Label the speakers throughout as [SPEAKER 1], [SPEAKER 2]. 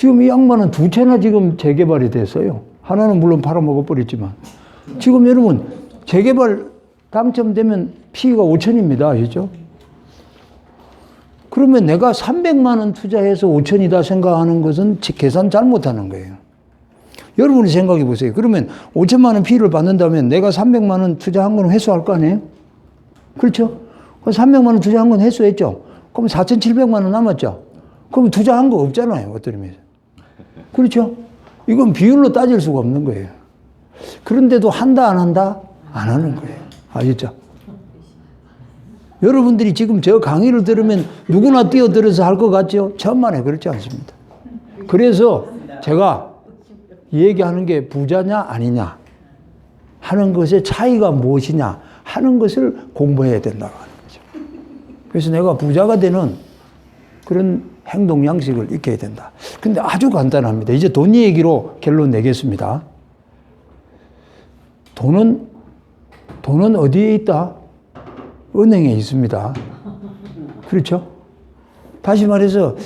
[SPEAKER 1] 지금 이 양반은 두 채나 지금 재개발이 됐어요. 하나는 물론 팔아먹어버렸지만. 지금 여러분, 재개발 당첨되면 피가 5천입니다. 아시죠? 그러면 내가 300만 원 투자해서 5천이다 생각하는 것은 계산 잘못하는 거예요. 여러분이 생각해 보세요. 그러면 5천만 원 피를 받는다면 내가 300만 원 투자한 건 회수할 거 아니에요? 그렇죠? 300만 원 투자한 건 회수했죠? 그럼 4,700만 원 남았죠? 그럼 투자한 거 없잖아요. 어떤 의미에서. 그렇죠? 이건 비율로 따질 수가 없는 거예요. 그런데도 한다, 안 한다? 안 하는 거예요. 아시죠? 여러분들이 지금 저 강의를 들으면 누구나 뛰어들어서 할 것 같죠? 천만에 그렇지 않습니다. 그래서 제가 얘기하는 게 부자냐 아니냐 하는 것의 차이가 무엇이냐 하는 것을 공부해야 된다고 하는 거죠. 그래서 내가 부자가 되는 그런 행동 양식을 익혀야 된다. 근데 아주 간단합니다. 이제 돈 얘기로 결론 내겠습니다. 돈은 어디에 있다? 은행에 있습니다. 그렇죠? 다시 말해서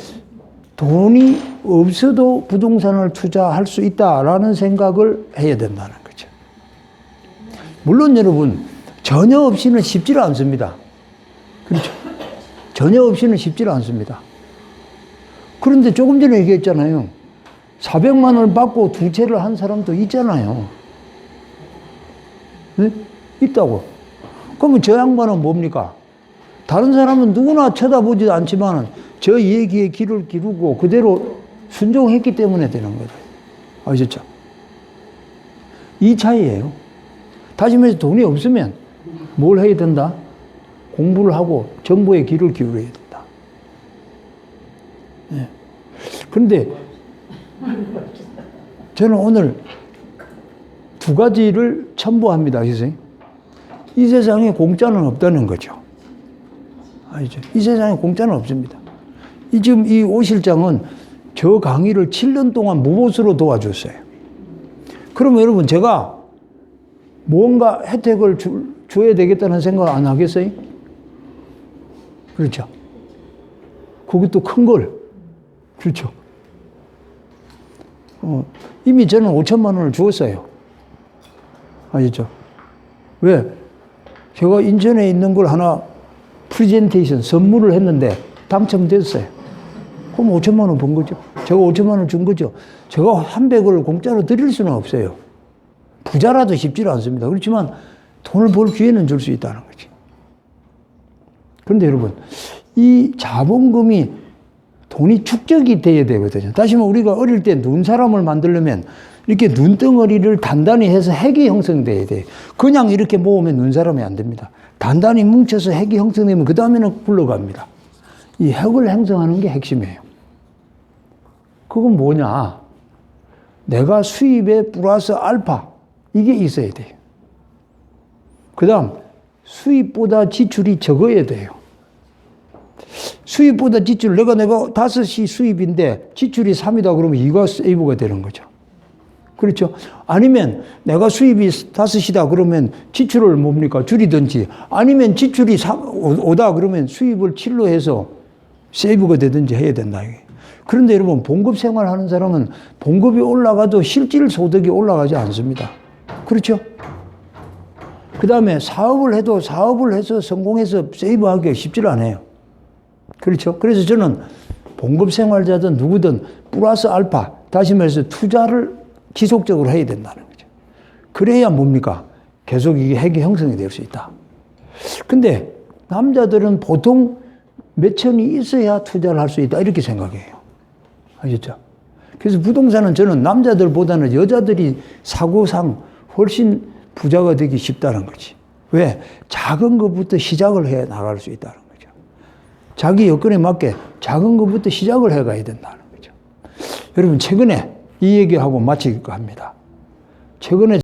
[SPEAKER 1] 돈이 없어도 부동산을 투자할 수 있다라는 생각을 해야 된다는 거죠. 물론 여러분, 전혀 없이는 쉽지는 않습니다. 그렇죠? 전혀 없이는 쉽지는 않습니다. 그런데 조금 전에 얘기했잖아요. 400만 원을 받고 두 채를 한 사람도 있잖아요. 네? 있다고. 그러면 저 양반은 뭡니까? 다른 사람은 누구나 쳐다보지도 않지만 저 얘기에 귀를 기르고 그대로 순종했기 때문에 되는 거죠. 아시죠? 이 차이예요. 다시 말해서 돈이 없으면 뭘 해야 된다? 공부를 하고 정보에 귀를 기울여야 된다. 네. 그런데 저는 오늘 두 가지를 첨부합니다. 선생님. 이 세상에 공짜는 없다는 거죠. 아시죠? 이 세상에 공짜는 없습니다. 지금 이 오 실장은 저 강의를 7년 동안 무보수로 도와줬어요. 그러면 여러분 제가 뭔가 혜택을 줘야 되겠다는 생각 안 하겠어요? 그렇죠. 그것도 큰 걸. 그렇죠. 이미 저는 5천만 원을 주었어요. 아시죠? 왜? 제가 인천에 있는 걸 하나 프레젠테이션, 선물을 했는데 당첨됐어요. 그럼 5천만 원 번 거죠. 제가 5천만 원 준 거죠. 제가 한 100을 공짜로 드릴 수는 없어요. 부자라도 쉽지는 않습니다. 그렇지만 돈을 벌 기회는 줄 수 있다는 거지. 그런데 여러분, 이 자본금이 돈이 축적이 돼야 되거든요. 다시 말해 우리가 어릴 때 눈사람을 만들려면 이렇게 눈덩어리를 단단히 해서 핵이 형성돼야 돼요. 그냥 이렇게 모으면 눈사람이 안 됩니다. 단단히 뭉쳐서 핵이 형성되면 그 다음에는 굴러갑니다. 이 핵을 형성하는 게 핵심이에요. 그건 뭐냐? 내가 수입에 플러스 알파 이게 있어야 돼요. 그 다음 수입보다 지출이 적어야 돼요. 수입보다 지출, 내가 5시 수입인데 지출이 3이다 그러면 2가 세이브가 되는 거죠. 그렇죠? 아니면 내가 수입이 5이다 그러면 지출을 뭡니까? 줄이든지, 아니면 지출이 5다 그러면 수입을 7로 해서 세이브가 되든지 해야 된다. 그런데 여러분, 봉급 생활하는 사람은 봉급이 올라가도 실질 소득이 올라가지 않습니다. 그렇죠? 그 다음에 사업을 해서 성공해서 세이브하기가 쉽지 않아요. 그렇죠? 그래서 저는 봉급 생활자든 누구든 플러스 알파, 다시 말해서 투자를 지속적으로 해야 된다는 거죠. 그래야 뭡니까? 계속 이게 핵이 형성이 될 수 있다. 근데 남자들은 보통 몇천이 있어야 투자를 할 수 있다. 이렇게 생각해요. 아시죠? 그래서 부동산은 저는 남자들보다는 여자들이 사고상 훨씬 부자가 되기 쉽다는 거지. 왜? 작은 것부터 시작을 해 나갈 수 있다는 거죠. 자기 여건에 맞게 작은 것부터 시작을 해 가야 된다는 거죠. 여러분, 최근에 이 얘기하고 마칠까 합니다. 최근에